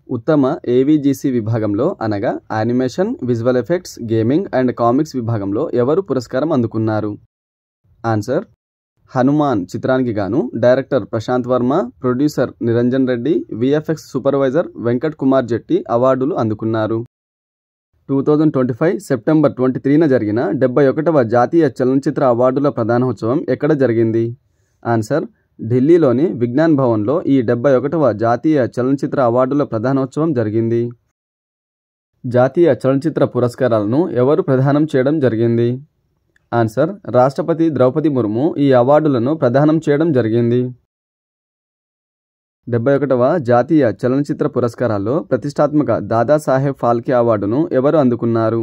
ఉత్తమ ఏవిజిసి విభాగంలో అనగా animation, visual effects, gaming and comics విభాగంలో ఎవరు పురస్కారం అందుకున్నారు? ఆన్సర్ హనుమాన్ చిత్రానికి గాను director Prashanth Varma, producer Niranjan Reddy, VFX supervisor Venkat Kumar Jetti అవార్డులు అందుకున్నారు. 2025 సెప్టెంబర్ 23న జరిగిన 71వ జాతీయ చలనచిత్ర అవార్డుల ప్రదానోత్సవం ఎక్కడ జరిగింది? ఆన్సర్ ఢిల్లీలోని విజ్ఞాన్ భవన్లో ఈ 71వ జాతీయ చలనచిత్ర అవార్డుల ప్రదానోత్సవం జరిగింది. జాతీయ చలనచిత్ర పురస్కారాలను ఎవరు ప్రదానం చేయడం జరిగింది? ఆన్సర్ రాష్ట్రపతి ద్రౌపది ముర్ము ఈ అవార్డులను ప్రదానం చేయడం జరిగింది. 71వ జాతీయ చలనచిత్ర పురస్కారాల్లో ప్రతిష్టాత్మక దాదాసాహెబ్ ఫాల్కే అవార్డును ఎవరు అందుకున్నారు?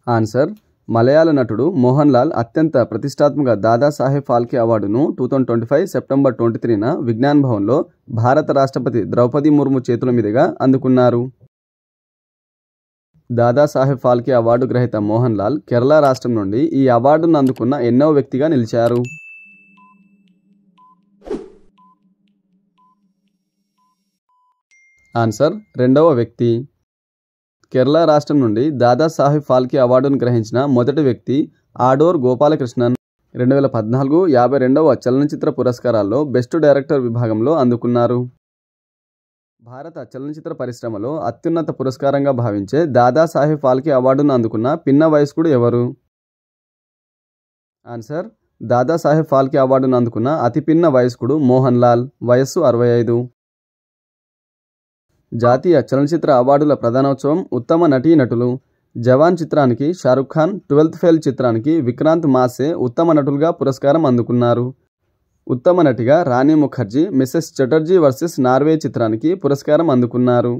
ఆన్సర్ మలయాళ నటుడు మోహన్ లాల్ అత్యంత ప్రతిష్టాత్మక దాదాసాహెబ్ ఫాల్కే అవార్డును 2025 సెప్టెంబర్ 23న విజ్ఞాన్ భవన్లో భారత రాష్ట్రపతి ద్రౌపది ముర్ము చేతుల మీదుగా అందుకున్నారు. దాదాసాహెబ్ ఫాల్కే అవార్డు గ్రహీత మోహన్ లాల్ కేరళ రాష్ట్రం నుండి ఈ అవార్డును అందుకున్న 8వ వ్యక్తిగా నిలిచారు. ఆన్సర్ 2వ వ్యక్తి. కేరళ రాష్ట్రం నుండి దాదాసాహెబ్ ఫాల్కే అవార్డును గ్రహించిన మొదటి వ్యక్తి ఆడోర్ గోపాలకృష్ణన్. 2014 52వ చలనచిత్ర పురస్కారాల్లో బెస్ట్ డైరెక్టర్ విభాగంలో అందుకున్నారు. భారత చలనచిత్ర పరిశ్రమలో అత్యున్నత పురస్కారంగా భావించే దాదాసాహెబ్ ఫాల్కే అవార్డును అందుకున్న పిన్న వయస్కుడు ఎవరు? ఆన్సర్ దాదాసాహెబ్ ఫాల్కే అవార్డును అందుకున్న అతి పిన్న వయస్కుడు మోహన్ లాల్, వయస్సు 65. జాతీయ చలనచిత్ర అవార్డుల ప్రదానోత్సవం ఉత్తమ నటీనటులు. జవాన్ చిత్రానికి షారుఖ్ ఖాన్, 12th ఫెయిల్ చిత్రానికి విక్రాంత్ మాసే ఉత్తమ నటులుగా పురస్కారం అందుకున్నారు. ఉత్తమ నటిగా Rani Mukerji Mrs Chatterjee versus Norway చిత్రానికి పురస్కారం అందుకున్నారు.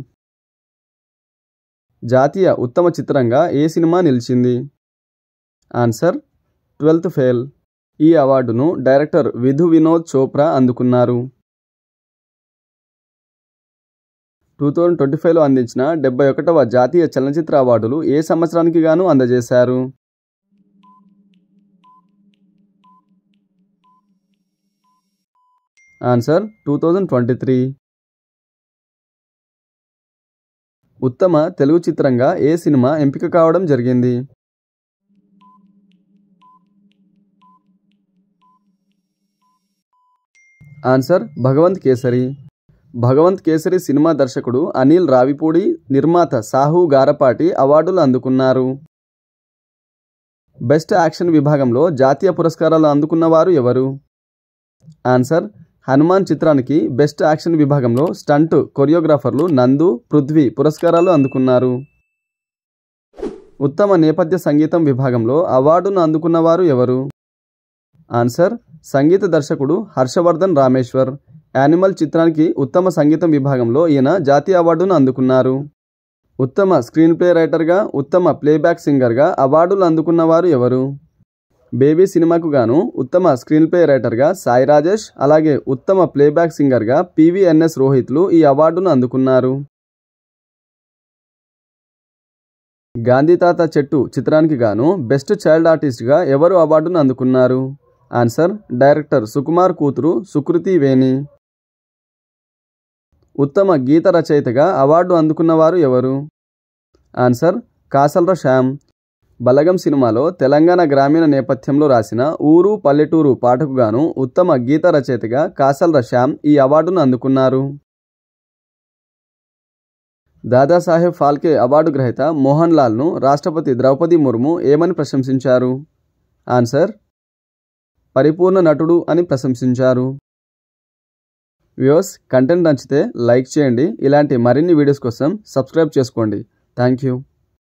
జాతీయ ఉత్తమ చిత్రంగా ఏ సినిమా నిలిచింది? Answer 12th fail. ఈ అవార్డును డైరెక్టర్ విధు వినోద్ చోప్రా అందుకున్నారు. 2025లో అందించిన 71వ జాతీయ చలనచిత్ర అవార్డులు ఏ సంవత్సరానికి గాను అందజేశారు? ఆన్సర్ 2023. ఉత్తమ తెలుగు చిత్రంగా ఏ సినిమా ఎంపిక కావడం జరిగింది? ఆన్సర్ భగవంత్ కేసరి. భగవంత్ కేసరి సినిమా దర్శకుడు అనిల్ రావిపూడి, నిర్మాత సాహు గారపాటి అవార్డులు అందుకున్నారు. బెస్ట్ యాక్షన్ విభాగంలో జాతీయ పురస్కారాలు అందుకున్నవారు ఎవరు? ఆన్సర్ హనుమాన్ చిత్రానికి బెస్ట్ యాక్షన్ విభాగంలో స్టంట్ కొరియోగ్రాఫర్లు నందు, పృథ్వీ పురస్కారాలు అందుకున్నారు. ఉత్తమ నేపథ్య సంగీతం విభాగంలో అవార్డును అందుకున్నవారు ఎవరు? ఆన్సర్ సంగీత దర్శకుడు హర్షవర్ధన్ రామేశ్వర్. యానిమల్ చిత్రానికి ఉత్తమ సంగీతం విభాగంలో ఈయన జాతీయ అవార్డును అందుకున్నారు. ఉత్తమ స్క్రీన్ ప్లే రైటర్గా, ఉత్తమ ప్లేబ్యాక్ సింగర్గా అవార్డులు అందుకున్నవారు ఎవరు? బేబీ సినిమాకు గాను ఉత్తమ స్క్రీన్ ప్లే రైటర్గా సాయి రాజేష్, అలాగే ఉత్తమ ప్లేబ్యాక్ సింగర్గా పివిఎన్ఎస్ రోహిత్లు ఈ అవార్డును అందుకున్నారు. గాంధీ తాత చెట్టు చిత్రానికి గాను బెస్ట్ చైల్డ్ ఆర్టిస్ట్గా ఎవరు అవార్డును అందుకున్నారు? ఆన్సర్ డైరెక్టర్ సుకుమార్ కూతురు సుకృతి వేణి. ఉత్తమ గీత రచయితగా అవార్డు అందుకున్నవారు ఎవరు? ఆన్సర్ కాసల్ర శ్యామ్. బలగం సినిమాలో తెలంగాణ గ్రామీణ నేపథ్యంలో రాసిన ఊరు పల్లెటూరు పాటకు గాను ఉత్తమ గీత రచయితగా కాసల్ర శ్యామ్ ఈ అవార్డును అందుకున్నారు. దాదాసాహెబ్ ఫాల్కే అవార్డు గ్రహీత మోహన్ లాల్ను రాష్ట్రపతి ద్రౌపది ముర్ము ఏమని ప్రశంసించారు? ఆన్సర్ పరిపూర్ణ నటుడు అని ప్రశంసించారు. వ్యూవర్స్, కంటెంట్ నచ్చితే లైక్ చేయండి. ఇలాంటి మరిన్ని వీడియోస్ కోసం సబ్స్క్రైబ్ చేసుకోండి. Thank you.